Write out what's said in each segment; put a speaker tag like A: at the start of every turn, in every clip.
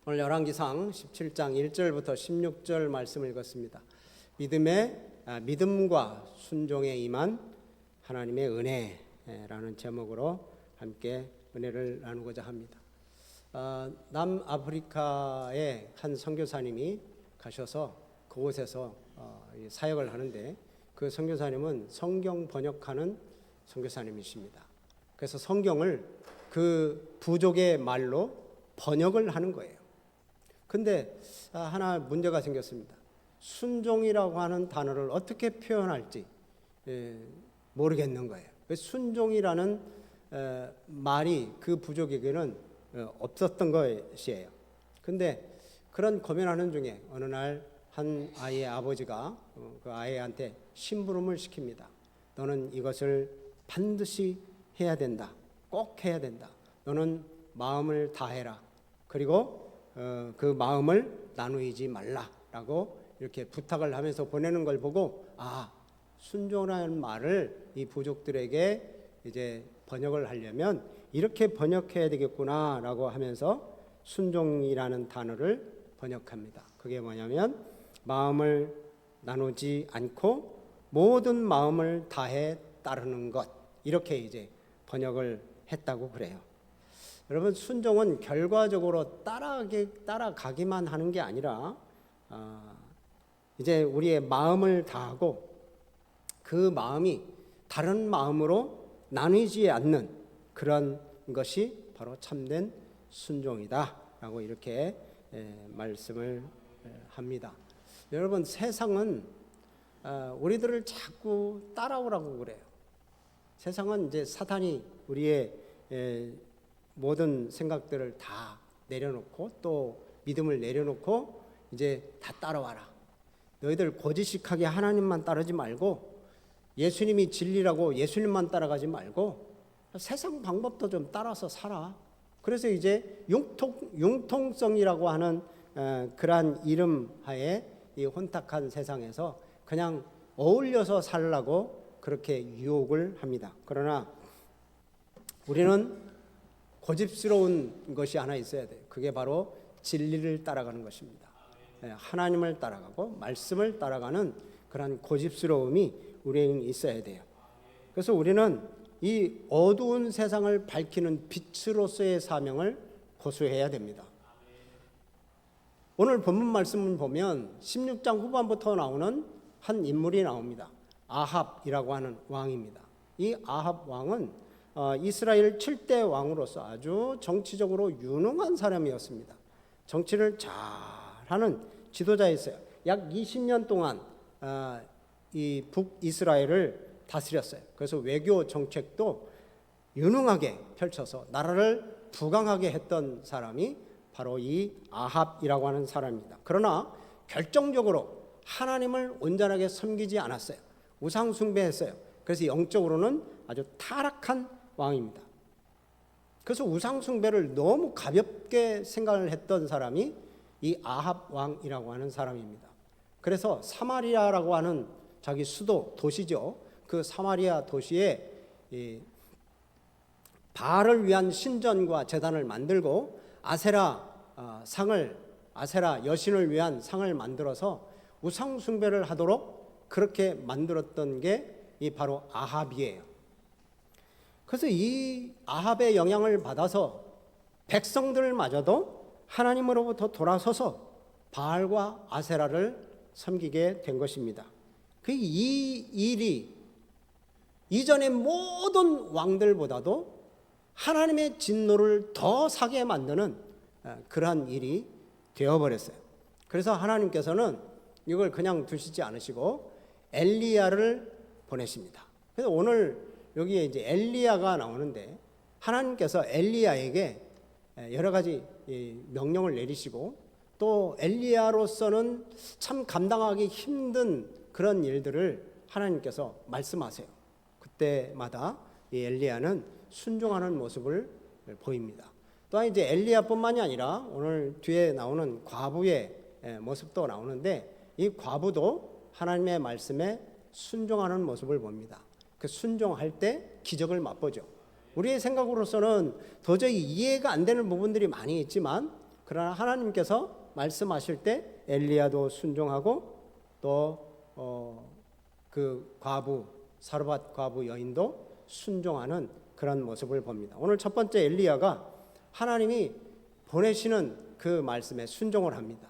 A: 오늘 열왕기상 17장 1절부터 16절 말씀을 읽었습니다. 믿음과 순종에 임한 하나님의 은혜라는 제목으로 함께 은혜를 나누고자 합니다. 남아프리카의 한 선교사님이 가셔서 그곳에서 사역을 하는데, 그 선교사님은 성경 번역하는 선교사님이십니다. 그래서 성경을 그 부족의 말로 번역을 하는 거예요. 근데 하나 문제가 생겼습니다. 순종이라고 하는 단어를 어떻게 표현할지 모르겠는 거예요. 순종이라는 말이 그 부족에게는 없었던 것이에요. 근데 그런 고민하는 중에 어느 날 한 아이의 아버지가 그 아이한테 심부름을 시킵니다. 너는 이것을 반드시 해야 된다. 꼭 해야 된다. 너는 마음을 다해라. 그리고 그 마음을 나누지 말라라고 이렇게 부탁을 하면서 보내는 걸 보고, 순종이라는 말을 이 부족들에게 이제 번역을 하려면 이렇게 번역해야 되겠구나라고 하면서 순종이라는 단어를 번역합니다. 그게 뭐냐면 마음을 나누지 않고 모든 마음을 다해 따르는 것, 이렇게 이제 번역을 했다고 그래요. 여러분, 순종은 결과적으로 따라가기만 하는 게 아니라 이제 우리의 마음을 다하고 그 마음이 다른 마음으로 나뉘지 않는 그런 것이 바로 참된 순종이다라고 이렇게 말씀을 합니다. 여러분, 세상은 우리들을 자꾸 따라오라고 그래요. 세상은 이제 사탄이 우리의 모든 생각들을 다 내려놓고, 또 믿음을 내려놓고 이제 다 따라와라. 너희들 고지식하게 하나님만 따르지 말고, 예수님이 진리라고 예수님만 따라가지 말고 세상 방법도 좀 따라서 살아. 그래서 이제 융통성이라고 하는 그러한 이름 하에 이 혼탁한 세상에서 그냥 어울려서 살라고 그렇게 유혹을 합니다. 그러나 우리는 고집스러운 것이 하나 있어야 돼요. 그게 바로 진리를 따라가는 것입니다. 하나님을 따라가고 말씀을 따라가는 그런 고집스러움이 우리에게 있어야 돼요. 그래서 우리는 이 어두운 세상을 밝히는 빛으로서의 사명을 고수해야 됩니다. 오늘 본문 말씀을 보면 16장 후반부터 나오는 한 인물이 나옵니다. 아합이라고 하는 왕입니다. 이 아합 왕은 이스라엘 7대 왕으로서 아주 정치적으로 유능한 사람이었습니다. 정치를 잘하는 지도자였어요. 약 20년 동안 이 북이스라엘을 다스렸어요. 그래서 외교 정책도 유능하게 펼쳐서 나라를 부강하게 했던 사람이 바로 이 아합이라고 하는 사람입니다. 그러나 결정적으로 하나님을 온전하게 섬기지 않았어요. 우상 숭배했어요. 그래서 영적으로는 아주 타락한 왕입니다. 그래서 우상 숭배를 너무 가볍게 생각을 했던 사람이 이 아합 왕이라고 하는 사람입니다. 그래서 사마리아라고 하는 자기 수도 도시죠. 그 사마리아 도시에 바알을 위한 신전과 제단을 만들고 아세라 여신을 위한 상을 만들어서 우상 숭배를 하도록 그렇게 만들었던 게 이 바로 아합이에요. 그래서 이 아합의 영향을 받아서 백성들마저도 하나님으로부터 돌아서서 바알과 아세라를 섬기게 된 것입니다. 이 일이 이전의 모든 왕들보다도 하나님의 진노를 더 사게 만드는 그러한 일이 되어버렸어요. 그래서 하나님께서는 이걸 그냥 두시지 않으시고 엘리야를 보내십니다. 그래서 오늘 여기에 이제 엘리야가 나오는데, 하나님께서 엘리야에게 여러 가지 명령을 내리시고, 또 엘리야로서는 참 감당하기 힘든 그런 일들을 하나님께서 말씀하세요. 그때마다 이 엘리야는 순종하는 모습을 보입니다. 또한 이제 엘리야뿐만이 아니라 오늘 뒤에 나오는 과부의 모습도 나오는데, 이 과부도 하나님의 말씀에 순종하는 모습을 봅니다. 그 순종할 때 기적을 맛보죠. 우리의 생각으로서는 도저히 이해가 안 되는 부분들이 많이 있지만, 그러나 하나님께서 말씀하실 때 엘리야도 순종하고 또 그 과부 사르밧 과부 여인도 순종하는 그런 모습을 봅니다. 오늘 첫 번째 엘리야가 하나님이 보내시는 그 말씀에 순종을 합니다.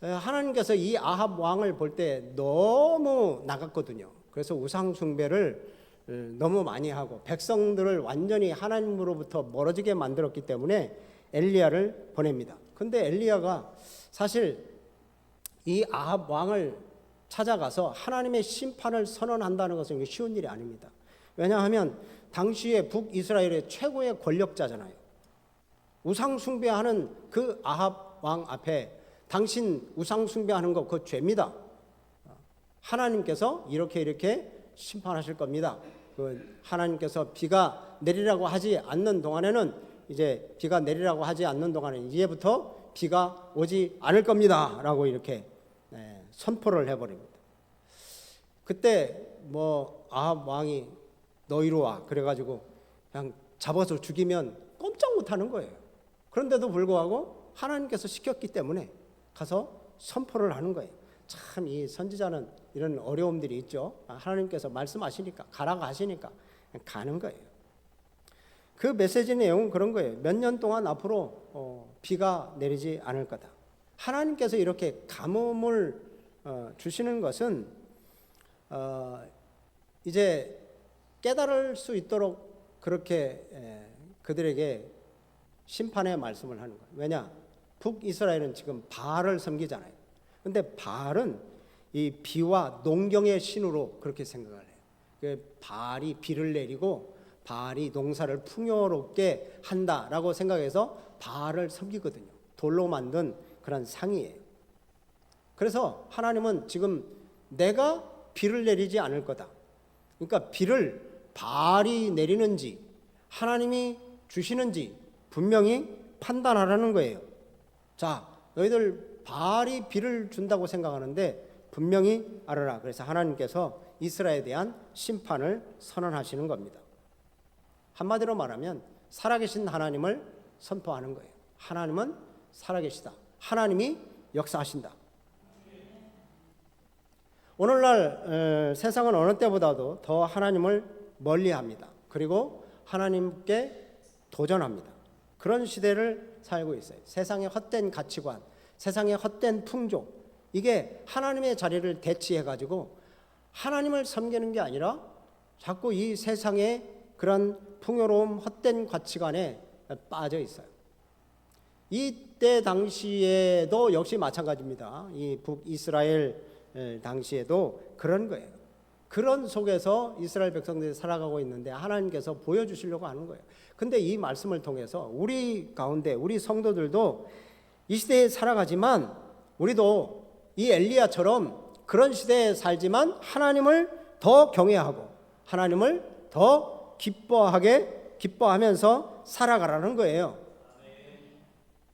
A: 하나님께서 이 아합 왕을 볼 때 너무 나갔거든요. 그래서 우상 숭배를 너무 많이 하고 백성들을 완전히 하나님으로부터 멀어지게 만들었기 때문에 엘리야를 보냅니다. 근데 엘리야가 사실 이 아합 왕을 찾아가서 하나님의 심판을 선언한다는 것은 쉬운 일이 아닙니다. 왜냐하면 당시에 북이스라엘의 최고의 권력자잖아요. 우상 숭배하는 그 아합 왕 앞에 당신 우상 숭배하는 거 그거 죄입니다. 하나님께서 이렇게 심판하실 겁니다. 하나님께서 비가 내리라고 하지 않는 동안에는 비가 내리라고 하지 않는 동안에는 이제부터 비가 오지 않을 겁니다라고 이렇게 선포를 해버립니다. 그때 아합 왕이 너 이리 와 그래가지고 그냥 잡아서 죽이면 꼼짝 못하는 거예요. 그런데도 불구하고 하나님께서 시켰기 때문에 가서 선포를 하는 거예요. 참 이 선지자는 이런 어려움들이 있죠. 하나님께서 말씀하시니까 가라고 하시니까 가는 거예요. 그 메시지 내용은 그런 거예요. 몇 년 동안 앞으로 비가 내리지 않을 거다. 하나님께서 이렇게 가뭄을 주시는 것은 이제 깨달을 수 있도록 그렇게 그들에게 심판의 말씀을 하는 거예요. 왜냐? 북이스라엘은 지금 바알을 섬기잖아요. 근데 바알은 이 비와 농경의 신으로 그렇게 생각을 해요. 바알이 비를 내리고 바알이 농사를 풍요롭게 한다라고 생각해서 바알을 섬기거든요. 돌로 만든 그런 상이에요. 그래서 하나님은 지금 내가 비를 내리지 않을 거다. 그러니까 비를 바알이 내리는지 하나님이 주시는지 분명히 판단하라는 거예요. 자, 너희들 바알이 비를 준다고 생각하는데 분명히 알아라. 그래서 하나님께서 이스라엘에 대한 심판을 선언하시는 겁니다. 한마디로 말하면 살아계신 하나님을 선포하는 거예요. 하나님은 살아계시다. 하나님이 역사하신다. 오늘날 세상은 어느 때보다도 더 하나님을 멀리합니다. 그리고 하나님께 도전합니다. 그런 시대를 살고 있어요. 세상의 헛된 가치관, 세상의 헛된 풍조, 이게 하나님의 자리를 대치해가지고 하나님을 섬기는 게 아니라 자꾸 이 세상의 그런 풍요로움, 헛된 가치관에 빠져 있어요. 이때 당시에도 역시 마찬가지입니다. 이 북이스라엘 당시에도 그런 거예요. 그런 속에서 이스라엘 백성들이 살아가고 있는데 하나님께서 보여주시려고 하는 거예요. 근데 이 말씀을 통해서 우리 가운데 우리 성도들도 이 시대에 살아가지만 우리도 이 엘리야처럼 그런 시대에 살지만 하나님을 더 경외하고 하나님을 더 기뻐하면서 살아가라는 거예요.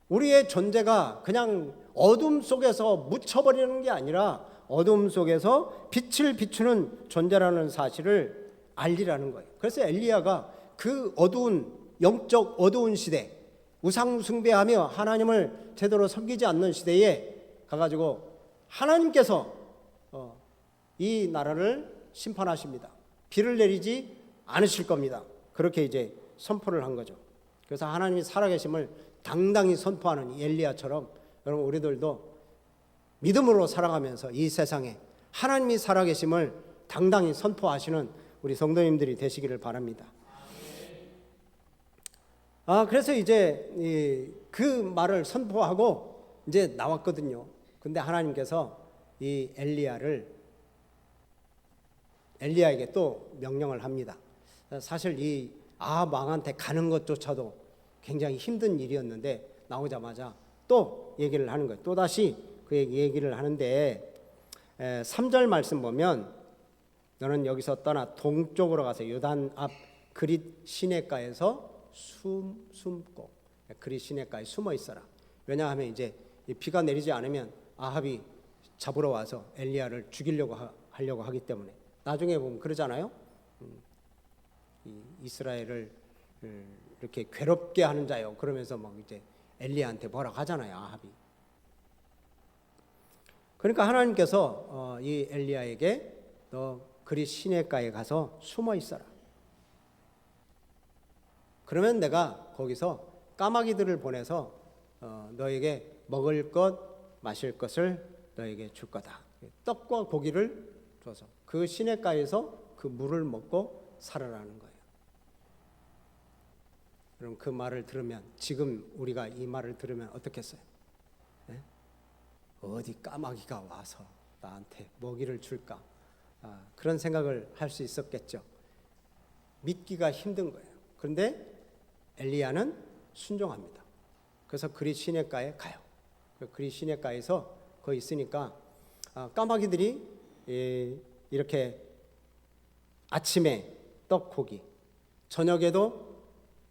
A: 우리의 존재가 그냥 어둠 속에서 묻혀버리는 게 아니라 어둠 속에서 빛을 비추는 존재라는 사실을 알리라는 거예요. 그래서 엘리야가 그 어두운 영적 어두운 시대, 우상 숭배하며 하나님을 제대로 섬기지 않는 시대에 가가지고 하나님께서 이 나라를 심판하십니다. 비를 내리지 않으실 겁니다. 그렇게 이제 선포를 한 거죠. 그래서 하나님이 살아계심을 당당히 선포하는 엘리야처럼 여러분 우리들도 믿음으로 살아가면서 이 세상에 하나님이 살아계심을 당당히 선포하시는 우리 성도님들이 되시기를 바랍니다. 그래서 이제 그 말을 선포하고 이제 나왔거든요. 근데 하나님께서 이 엘리야에게 또 명령을 합니다. 사실 이 아합 왕한테 가는 것조차도 굉장히 힘든 일이었는데 나오자마자 또 얘기를 하는 거예요. 또다시 그 얘기를 하는데 3절 말씀 보면 너는 여기서 떠나 동쪽으로 가서 요단 앞 그릿 시내가에서 숨고 그릿 시내가에 숨어 있어라. 왜냐하면 이제 비가 내리지 않으면 아합이 잡으러 와서 엘리야를 죽이려고 하려고 하기 때문에 나중에 보면 그러잖아요. 이스라엘을 이렇게 괴롭게 하는 자요. 그러면서 막 이제 엘리야한테 뭐라고 하잖아요, 아합이. 그러니까 하나님께서 이 엘리야에게 너 그리 시내가에 가서 숨어 있어라. 그러면 내가 거기서 까마귀들을 보내서 너에게 먹을 것, 마실 것을 너에게 줄 거다. 떡과 고기를 줘서 그 시내가에서 그 물을 먹고 살아라는 거예요. 그럼 그 말을 들으면, 지금 우리가 이 말을 들으면 어떻겠어요? 네? 어디 까마귀가 와서 나한테 먹이를 줄까? 그런 생각을 할 수 있었겠죠. 믿기가 힘든 거예요. 그런데 엘리야는 순종합니다. 그래서 그리 시내가에 가요. 그리 시내가에서 거기 있으니까 까마귀들이 이렇게 아침에 떡, 고기, 저녁에도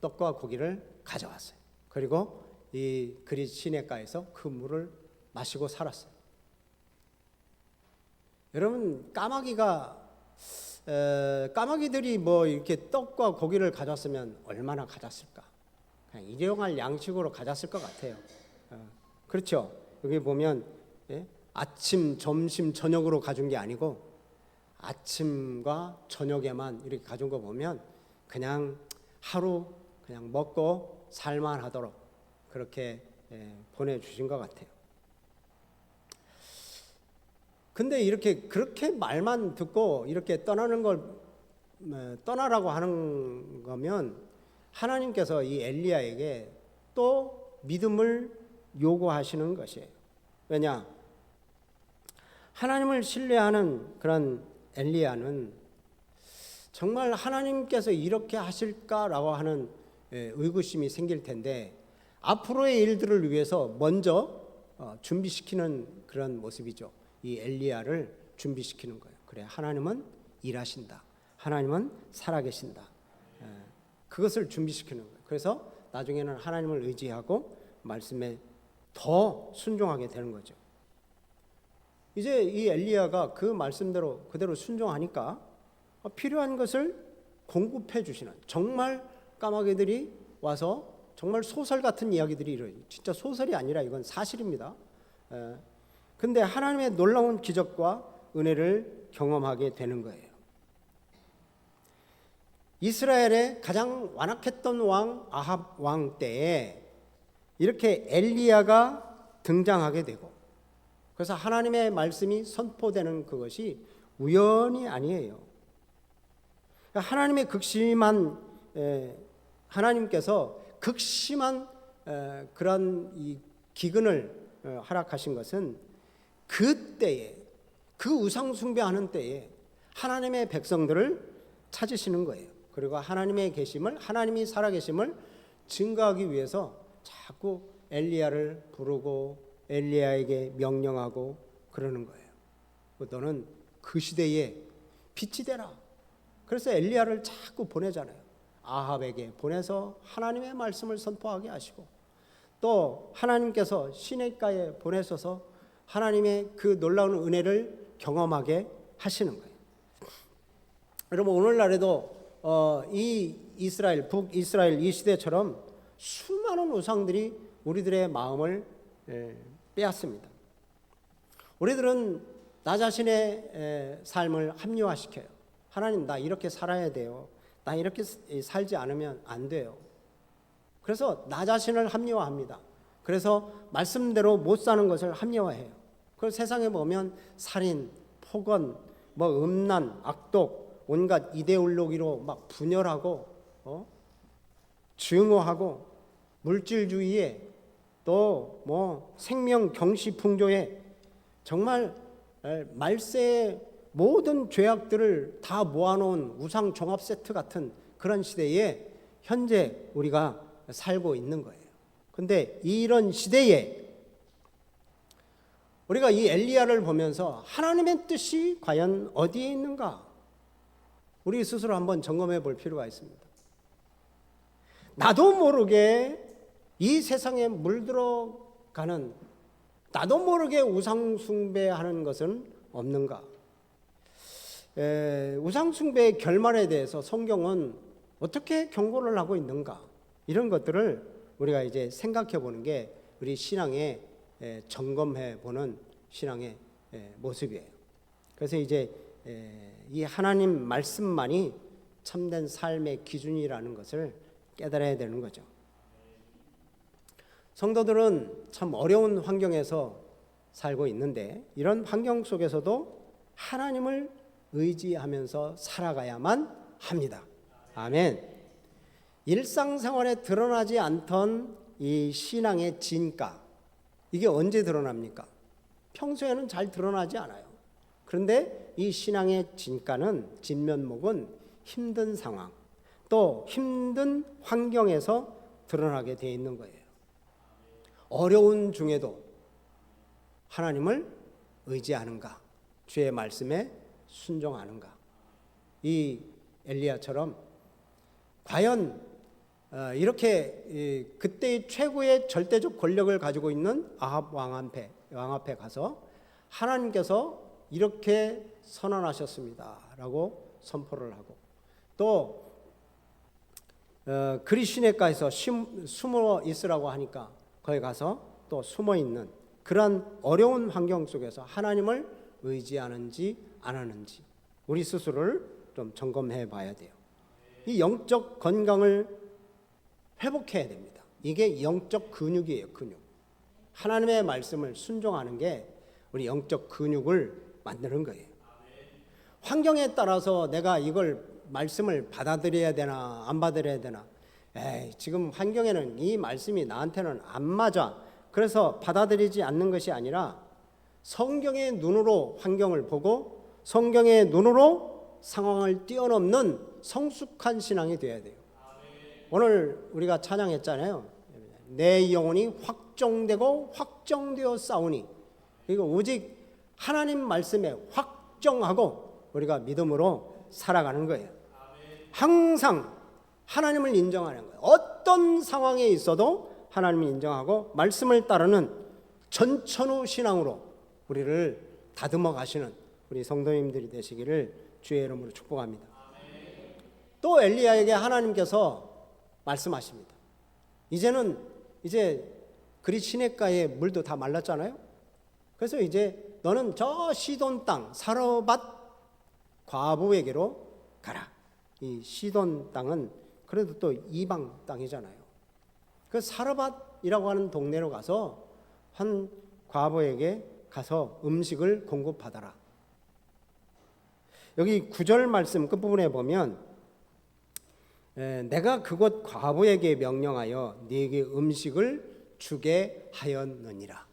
A: 떡과 고기를 가져왔어요. 그리고 이 그리 시내가에서 그 물을 마시고 살았어요. 여러분, 까마귀들이 뭐 이렇게 떡과 고기를 가져왔으면 얼마나 가졌을까? 그냥 일용할 양식으로 가졌을 것 같아요. 그렇죠? 여기 보면 아침, 점심, 저녁으로 가준 게 아니고 아침과 저녁에만 이렇게 가준 거 보면 그냥 하루 그냥 먹고 살만하도록 그렇게 보내주신 것 같아요. 근데 그렇게 말만 듣고 이렇게 떠나라고 하는 거면 하나님께서 이 엘리야에게 또 믿음을 요구하시는 것이에요. 왜냐? 하나님을 신뢰하는 그런 엘리야는 정말 하나님께서 이렇게 하실까라고 하는 의구심이 생길 텐데, 앞으로의 일들을 위해서 먼저 준비시키는 그런 모습이죠. 이 엘리야를 준비시키는 거예요. 그래, 하나님은 일하신다. 하나님은 살아계신다. 그것을 준비시키는 거예요. 그래서 나중에는 하나님을 의지하고 말씀에 더 순종하게 되는 거죠. 이제 이 엘리야가 그 말씀대로 그대로 순종하니까 필요한 것을 공급해 주시는, 정말 까마귀들이 와서 정말 소설 같은 이야기들이 이루어요. 진짜 소설이 아니라 이건 사실입니다. 근데 하나님의 놀라운 기적과 은혜를 경험하게 되는 거예요. 이스라엘의 가장 완악했던 왕 아합 왕 때에 이렇게 엘리야가 등장하게 되고, 그래서 하나님의 말씀이 선포되는 그것이 우연이 아니에요. 하나님께서 극심한 그런 이 기근을 허락하신 것은 그때에, 그 우상 숭배하는 때에 하나님의 백성들을 찾으시는 거예요. 그리고 하나님의 계심을, 하나님이 살아계심을 증거하기 위해서 자꾸 엘리야를 부르고 엘리야에게 명령하고 그러는 거예요. 너는 그 시대에 빛이 되라. 그래서 엘리야를 자꾸 보내잖아요. 아합에게 보내서 하나님의 말씀을 선포하게 하시고, 또 하나님께서 시내가에 보내셔서 하나님의 그 놀라운 은혜를 경험하게 하시는 거예요. 여러분, 오늘날에도 이 이스라엘, 북이스라엘 이 시대처럼 수많은 우상들이 우리들의 마음을 빼앗습니다. 우리들은 나 자신의 삶을 합리화시켜요. 하나님, 나 이렇게 살아야 돼요. 나 이렇게 살지 않으면 안 돼요. 그래서 나 자신을 합리화합니다. 그래서 말씀대로 못 사는 것을 합리화해요. 그 세상에 보면 살인, 폭언, 음란, 악독, 온갖 이데올로기로 막 분열하고 증오하고 물질주의에 또 생명 경시풍조에 정말 말세의 모든 죄악들을 다 모아놓은 우상 종합 세트 같은 그런 시대에 현재 우리가 살고 있는 거예요. 근데 이런 시대에 우리가 이 엘리야를 보면서 하나님의 뜻이 과연 어디에 있는가? 우리 스스로 한번 점검해 볼 필요가 있습니다. 나도 모르게 이 세상에 물들어가는, 나도 모르게 우상 숭배하는 것은 없는가? 우상 숭배의 결말에 대해서 성경은 어떻게 경고를 하고 있는가? 이런 것들을 우리가 이제 생각해 보는 게 우리 신앙의 점검해 보는 신앙의 모습이에요. 그래서 이제 이 하나님 말씀만이 참된 삶의 기준이라는 것을 깨달아야 되는 거죠. 성도들은 참 어려운 환경에서 살고 있는데 이런 환경 속에서도 하나님을 의지하면서 살아가야만 합니다. 아멘. 일상생활에 드러나지 않던 이 신앙의 진가, 이게 언제 드러납니까? 평소에는 잘 드러나지 않아요. 그런데 이 신앙의 진가는, 진면목은 힘든 상황, 또 힘든 환경에서 드러나게 되어 있는 거예요. 어려운 중에도 하나님을 의지하는가, 주의 말씀에 순종하는가. 이 엘리야처럼 과연 이렇게 그때의 최고의 절대적 권력을 가지고 있는 아합 왕 앞에 가서 하나님께서 이렇게 선언하셨습니다 라고 선포를 하고, 또 그리 시내가에서 숨어 있으라고 하니까 거기 가서 또 숨어 있는 그러한 어려운 환경 속에서 하나님을 의지하는지 안 하는지 우리 스스로를 좀 점검해 봐야 돼요. 이 영적 건강을 회복해야 됩니다. 이게 영적 근육이에요. 근육. 하나님의 말씀을 순종하는 게 우리 영적 근육을 만드는 거예요. 환경에 따라서 내가 이걸 말씀을 받아들여야 되나 안 받아들여야 되나, 지금 환경에는 이 말씀이 나한테는 안 맞아, 그래서 받아들이지 않는 것이 아니라 성경의 눈으로 환경을 보고 성경의 눈으로 상황을 뛰어넘는 성숙한 신앙이 되어야 돼요. 오늘 우리가 찬양했잖아요. 내 영혼이 확정되고 확정되어 싸우니. 이거 오직 하나님 말씀에 확정하고 우리가 믿음으로 살아가는 거예요. 항상 하나님을 인정하는 거예요. 어떤 상황에 있어도 하나님을 인정하고 말씀을 따르는 전천후 신앙으로 우리를 다듬어 가시는 우리 성도님들이 되시기를 주의 이름으로 축복합니다. 또 엘리야에게 하나님께서 말씀하십니다. 이제 그리 시냇가에 물도 다 말랐잖아요. 그래서 이제 너는 저 시돈 땅 사르밧 과부에게로 가라. 이 시돈 땅은 그래도 또 이방 땅이잖아요. 그 사르밧이라고 하는 동네로 가서 한 과부에게 가서 음식을 공급하더라. 여기 9절 말씀 끝부분에 보면 내가 그곳 과부에게 명령하여 네게 음식을 주게 하였느니라.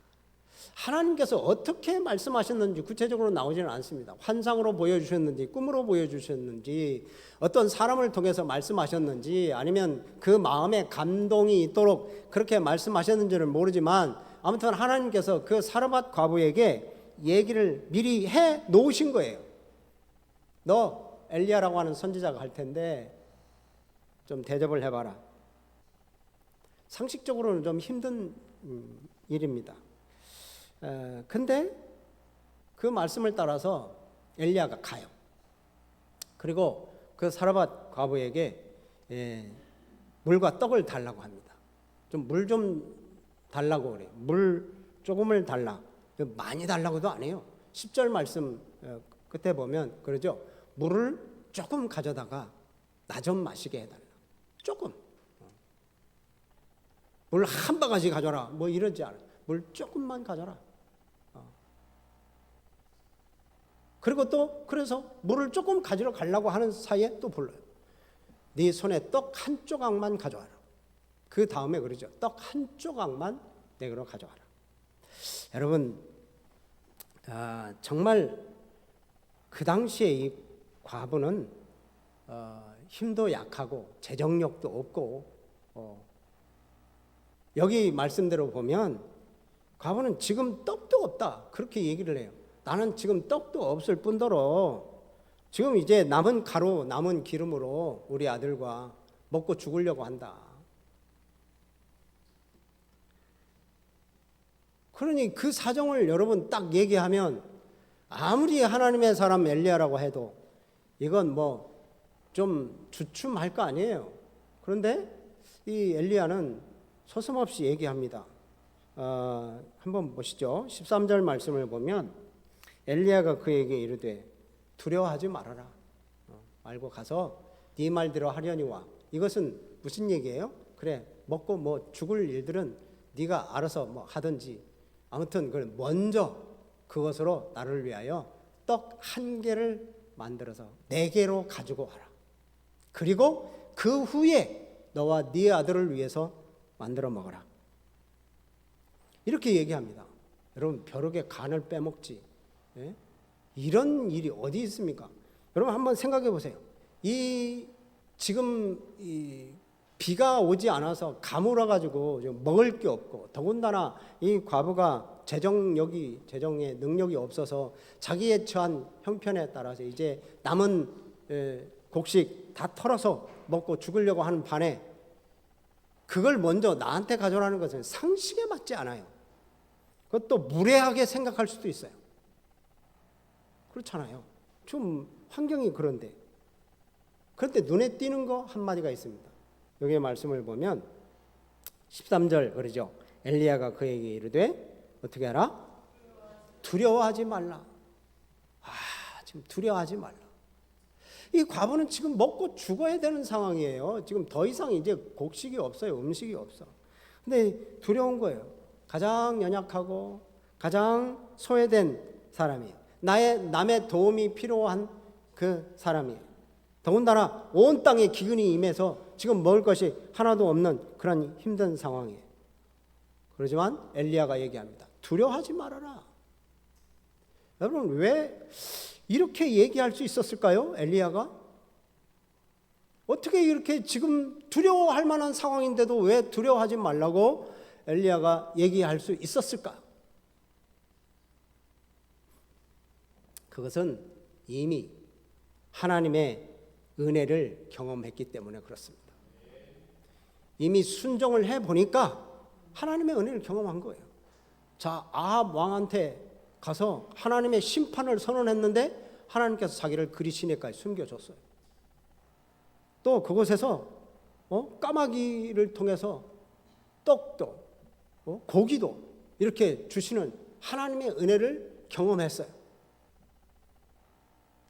A: 하나님께서 어떻게 말씀하셨는지 구체적으로 나오지는 않습니다. 환상으로 보여주셨는지 꿈으로 보여주셨는지 어떤 사람을 통해서 말씀하셨는지 아니면 그 마음에 감동이 있도록 그렇게 말씀하셨는지는 모르지만 아무튼 하나님께서 그 사르밧 과부에게 얘기를 미리 해 놓으신 거예요. 너 엘리야라고 하는 선지자가 갈 텐데 좀 대접을 해봐라. 상식적으로는 좀 힘든 일입니다. 근데 그 말씀을 따라서 엘리야가 가요. 그리고 그 사르밧 과부에게 물과 떡을 달라고 합니다. 물 좀 달라고 그래요. 물 조금을 달라. 많이 달라고도 안 해요. 10절 말씀 끝에 보면 그러죠. 물을 조금 가져다가 나 좀 마시게 해달라. 조금. 물 한 바가지 가져라. 뭐 이러지 않아요. 물 조금만 가져라. 그리고 또 그래서 물을 조금 가지러 가려고 하는 사이에 또 불러요. 네 손에 떡 한 조각만 가져와라. 그 다음에 그러죠. 떡 한 조각만 내게로 가져와라. 여러분, 정말 그 당시에 이 과부는 힘도 약하고 재정력도 없고 여기 말씀대로 보면 과부는 지금 떡도 없다 그렇게 얘기를 해요. 나는 지금 떡도 없을 뿐더러 지금 이제 남은 가루 남은 기름으로 우리 아들과 먹고 죽으려고 한다. 그러니 그 사정을 여러분 딱 얘기하면 아무리 하나님의 사람 엘리야라고 해도 이건 뭐 좀 주춤할 거 아니에요. 그런데 이 엘리야는 서슴없이 얘기합니다. 한번 보시죠. 13절 말씀을 보면 엘리야가 그에게 이르되 두려워하지 말아라. 말고 가서 네 말대로 하려니와. 이것은 무슨 얘기예요? 그래, 먹고 뭐 죽을 일들은 네가 알아서 뭐 하든지, 아무튼 그걸 먼저 그것으로 나를 위하여 떡 1개를 만들어서 4개로 가지고 와라. 그리고 그 후에 너와 네 아들을 위해서 만들어 먹어라. 이렇게 얘기합니다. 여러분, 벼룩의 간을 빼먹지, 예? 이런 일이 어디 있습니까? 여러분 한번 생각해 보세요. 지금 비가 오지 않아서 가물어 가지고 먹을 게 없고, 더군다나 이 과부가 재정의 능력이 없어서 자기의 처한 형편에 따라서 이제 남은 곡식 다 털어서 먹고 죽으려고 하는 반에 그걸 먼저 나한테 가져라는 것은 상식에 맞지 않아요. 그것도 무례하게 생각할 수도 있어요. 그렇잖아요. 좀 환경이 그런데. 그런데 눈에 띄는 거 한마디가 있습니다. 여기의 말씀을 보면 13절 그러죠. 엘리야가 그에게 이르되 어떻게 하라? 두려워하지 말라. 지금 두려워하지 말라. 이 과부는 지금 먹고 죽어야 되는 상황이에요. 지금 더 이상 이제 곡식이 없어요. 음식이 없어. 근데 두려운 거예요. 가장 연약하고 가장 소외된 사람이에요. 남의 도움이 필요한 그 사람이에요. 더군다나 온 땅에 기근이 임해서 지금 먹을 것이 하나도 없는 그런 힘든 상황이에요. 그러지만 엘리야가 얘기합니다. 두려워하지 말아라. 여러분, 왜 이렇게 얘기할 수 있었을까요? 엘리야가? 어떻게 이렇게 지금 두려워할 만한 상황인데도 왜 두려워하지 말라고 엘리야가 얘기할 수 있었을까? 그것은 이미 하나님의 은혜를 경험했기 때문에 그렇습니다. 이미 순종을 해보니까 하나님의 은혜를 경험한 거예요. 자, 아합 왕한테 가서 하나님의 심판을 선언했는데 하나님께서 자기를 그리 시내까지 숨겨줬어요. 또 그곳에서 까마귀를 통해서 떡도 고기도 이렇게 주시는 하나님의 은혜를 경험했어요.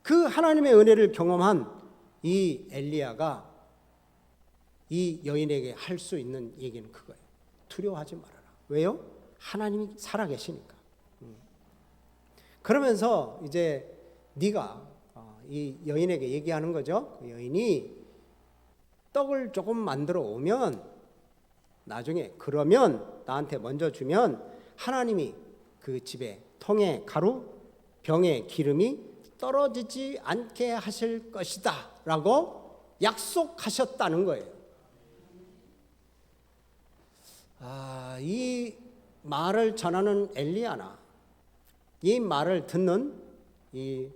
A: 그 하나님의 은혜를 경험한 이 엘리야가 이 여인에게 할 수 있는 얘기는 그거예요. 두려워하지 말아라. 왜요? 하나님이 살아계시니까. 그러면서 이제 네가 이 여인에게 얘기하는 거죠. 그 여인이 떡을 조금 만들어 오면 나중에 그러면 나한테 먼저 주면 하나님이 그 집에 통에 가루, 병에 기름이 떨어지지 않게 하실 것이다 라고 약속하셨다는 거예요. 이 말을 전하는 엘리야나 이 말을 듣는 이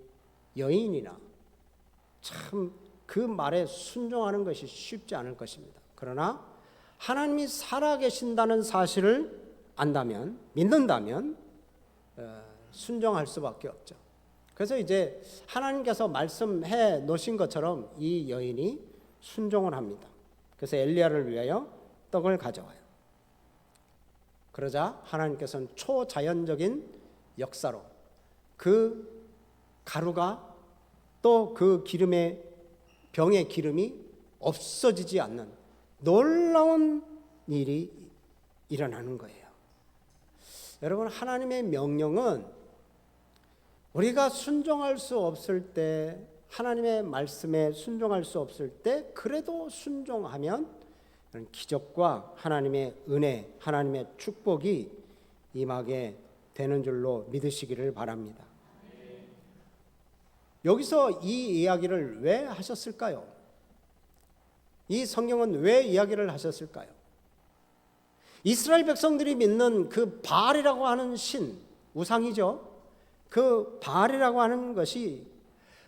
A: 여인이나 참 그 말에 순종하는 것이 쉽지 않을 것입니다. 그러나 하나님이 살아계신다는 사실을 안다면, 믿는다면 순종할 수밖에 없죠. 그래서 이제 하나님께서 말씀해 놓으신 것처럼 이 여인이 순종을 합니다. 그래서 엘리야를 위하여 떡을 가져와요. 그러자 하나님께서는 초자연적인 역사로 그 가루가 또 그 기름의 병의 기름이 없어지지 않는 놀라운 일이 일어나는 거예요. 여러분, 하나님의 명령은 우리가 순종할 수 없을 때, 하나님의 말씀에 순종할 수 없을 때 그래도 순종하면 기적과 하나님의 은혜, 하나님의 축복이 임하게 되는 줄로 믿으시기를 바랍니다. 여기서 이 이야기를 왜 하셨을까요? 이 성경은 왜 이야기를 하셨을까요? 이스라엘 백성들이 믿는 그 바알이라고 하는 신, 우상이죠. 그 바알이라고 하는 것이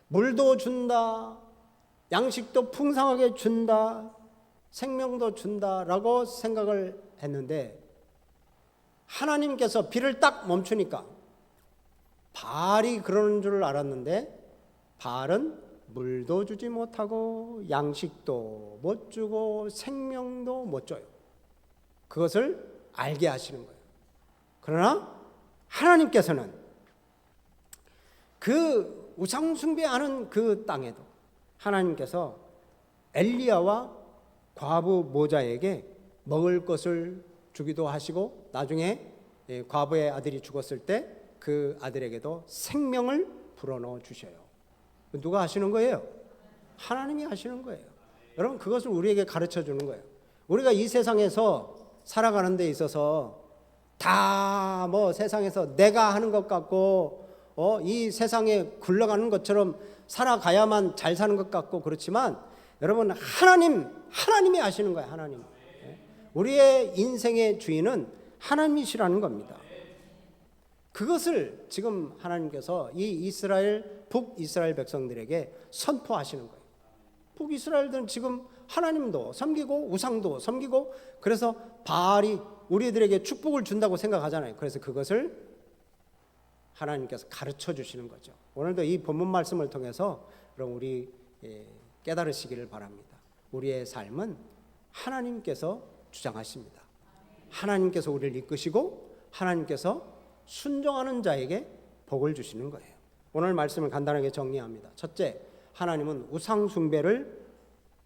A: 물도 준다, 양식도 풍성하게 준다, 생명도 준다라고 생각을 했는데 하나님께서 비를 딱 멈추니까 바알이 그러는 줄 알았는데 바알은 물도 주지 못하고 양식도 못 주고 생명도 못 줘요. 그것을 알게 하시는 거예요. 그러나 하나님께서는 그 우상 숭배하는 그 땅에도 하나님께서 엘리야와 과부 모자에게 먹을 것을 주기도 하시고, 나중에 과부의 아들이 죽었을 때 그 아들에게도 생명을 불어넣어 주셔요. 누가 하시는 거예요? 하나님이 하시는 거예요. 여러분, 그것을 우리에게 가르쳐 주는 거예요. 우리가 이 세상에서 살아가는 데 있어서 다 뭐 세상에서 내가 하는 것 같고 이 세상에 굴러가는 것처럼 살아가야만 잘 사는 것 같고 그렇지만, 여러분, 하나님이 하시는 거예요. 하나님. 우리의 인생의 주인은 하나님이시라는 겁니다. 그것을 지금 하나님께서 이 북이스라엘 백성들에게 선포하시는 거예요. 북이스라엘들은 지금 하나님도 섬기고 우상도 섬기고, 그래서 바알이 우리들에게 축복을 준다고 생각하잖아요. 그래서 그것을 하나님께서 가르쳐 주시는 거죠. 오늘도 이 본문 말씀을 통해서 여러분 우리 깨달으시기를 바랍니다. 우리의 삶은 하나님께서 주장하십니다. 하나님께서 우리를 이끄시고 하나님께서 순종하는 자에게 복을 주시는 거예요. 오늘 말씀을 간단하게 정리합니다. 첫째, 하나님은 우상 숭배를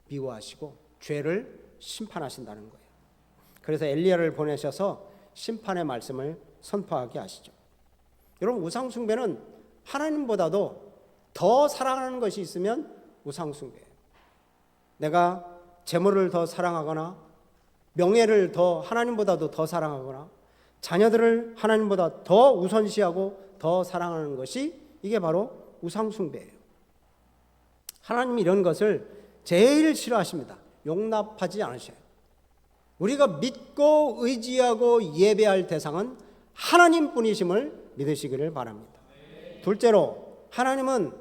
A: 미워하시고 죄를 심판하신다는 거예요. 그래서 엘리야를 보내셔서 심판의 말씀을 선포하게 하시죠. 여러분, 우상 숭배는 하나님보다도 더 사랑하는 것이 있으면 우상 숭배예요. 내가 재물을 더 사랑하거나 명예를 더 하나님보다도 더 사랑하거나 자녀들을 하나님보다 더 우선시하고 더 사랑하는 것이, 이게 바로 우상 숭배예요. 하나님이 이런 것을 제일 싫어하십니다. 용납하지 않으셔요. 우리가 믿고 의지하고 예배할 대상은 하나님뿐이심을 믿으시기를 바랍니다. 둘째로, 하나님은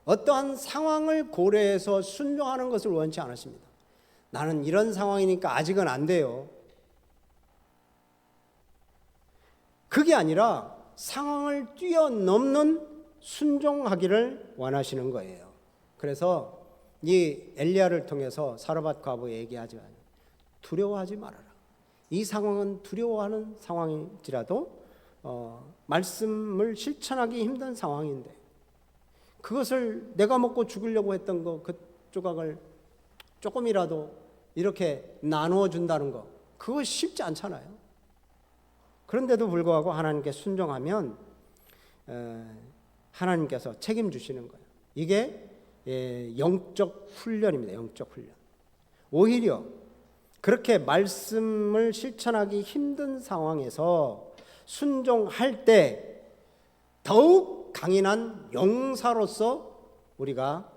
A: 어떠한 상황을 고려해서 순종하는 것을 원치 않으십니다. 나는 이런 상황이니까 아직은 안 돼요. 그게 아니라 상황을 뛰어넘는 순종하기를 원하시는 거예요. 그래서 이 엘리야를 통해서 사르밧 과부에 얘기하지 않아요. 두려워하지 말아라. 이 상황은 두려워하는 상황일지라도 말씀을 실천하기 힘든 상황인데, 그것을 내가 먹고 죽으려고 했던 그 조각을 조금이라도 이렇게 나누어 준다는 거, 그거 쉽지 않잖아요. 그런데도 불구하고 하나님께 순종하면 하나님께서 책임주시는 거예요. 이게 영적 훈련입니다. 영적 훈련. 오히려 그렇게 말씀을 실천하기 힘든 상황에서 순종할 때 더욱 강인한 용사로서 우리가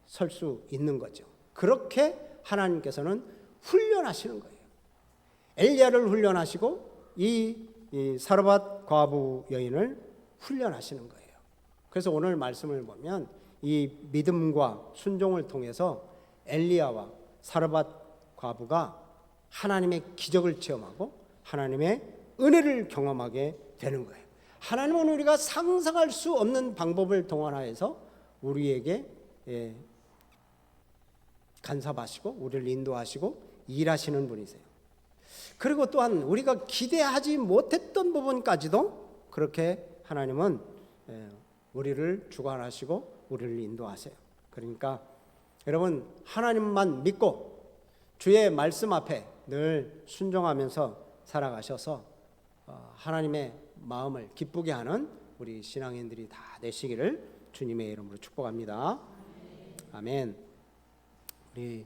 A: 설 수 있는 거죠. 그렇게 하나님께서는 훈련하시는 거예요. 엘리야를 훈련하시고 이 사르밧 과부 여인을 훈련하시는 거예요. 그래서 오늘 말씀을 보면 이 믿음과 순종을 통해서 엘리야와 사르밧 과부가 하나님의 기적을 체험하고 하나님의 은혜를 경험하게 되는 거예요. 하나님은 우리가 상상할 수 없는 방법을 동원하여서 우리에게 간섭하시고 우리를 인도하시고 일하시는 분이세요. 그리고 또한 우리가 기대하지 못했던 부분까지도 그렇게 하나님은 우리를 주관하시고 우리를 인도하세요. 그러니까 여러분, 하나님만 믿고 주의 말씀 앞에 늘 순종하면서 살아가셔서 하나님의 마음을 기쁘게 하는 우리 신앙인들이 다 되시기를 주님의 이름으로 축복합니다. 아멘. 우리